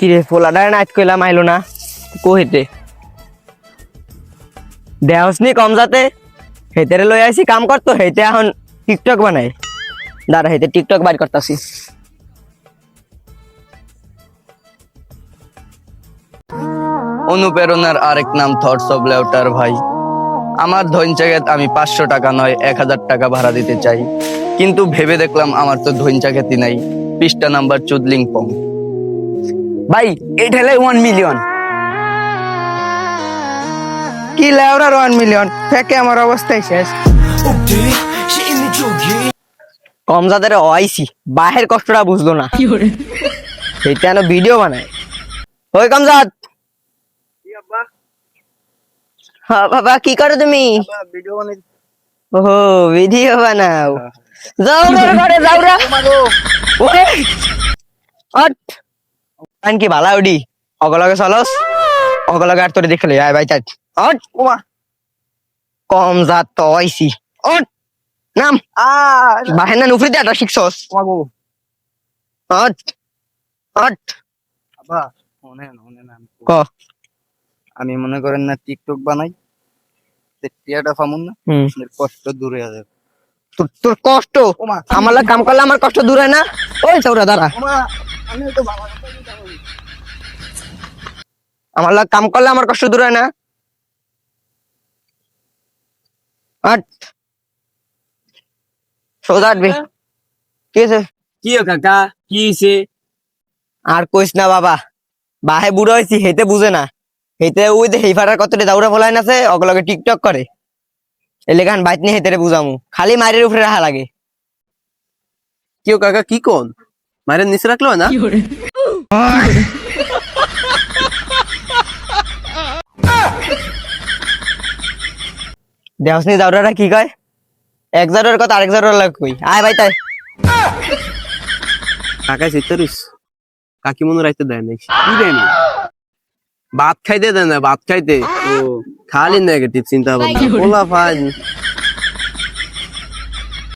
কিরে পোলাডার নাচ কইলাম আইলো না কো হেতে দেহসনি কম যাতে হেতেরে লই আইছি কাম করতো হেতে এখন টিকটক বানাই দাঁড়া হেতে টিকটক বাইর করতাছি অনুপ্রেরণার আরেক নাম থটস অফ লেউটার ভাই। আমার ধৈঞ্চাগেত আমি 500 টাকা নয় 1000 টাকা ভাড়া দিতে চাই, কিন্তু ভেবে দেখলাম আমার তো ধৈঞ্চাগেতই নাই। পৃষ্ঠা নাম্বার চুদলিং পং। ভাই এই ঠেলে 1 মিলিয়ন কি লেওরার 1 মিলিয়ন ফেকে আমার অবস্থাই শেষ। কম যাদের আইছি বাহের কষ্টটা বুঝলো না হেতে আনো ভিডিও বানায় ওই কমজাত হ্যাঁ বাবা কি করো তুমি ওহো ভিডিও বানাও যাও রে করে যাও রে ওরে আট আন কি ভালা উডি অগলগে চলস অগলগে আর তোরে দেখলে আয় ভাই চাচ আট ওমা কম জাত তো আইছি আট নাম বাহেনা নুফরি দে আটা শিখছস আট আট আবা শুনেন ক আমি মনে করেন না টিকটক বানাই, টিয়াটা ফামুন না, হুম কষ্ট দূরে আছে। তোর কষ্ট আমার কাম করলে আমার কষ্ট দূর হয় না ওই চৌরা দাঁড়া আমার কাম করলে আমার কষ্ট দূর হয় না আট সৌদা আটবে কি আছে কি কাকা কি হইছে? আর কইস না বাবা বাহে বুড়ো হয়েছি হেতে বুঝে না হেতে ওই যে হেইফাটার কতটা দাউরা ফলাইন আছে অগলগে টিকটক করে এলেগান বাইত নিয়ে হেতেরে বুঝামু খালি মায়ের উপরে রাখা লাগে কেউ কাকা কি কোন মায়ের নিচে রাখলো না দেহসনি দাউরাটা কি কয় এক জারের কথা আরেক জারের লাগে কই আয় ভাই তাই কাকাই চিত্তরিস কাকি মনে রাখতে দেয় নাই কি দেয় না ভাত খাইতে দেয় না ভাত খাইতে খালি নেগেটিভ চিন্তা ভাবনা বলা ভাই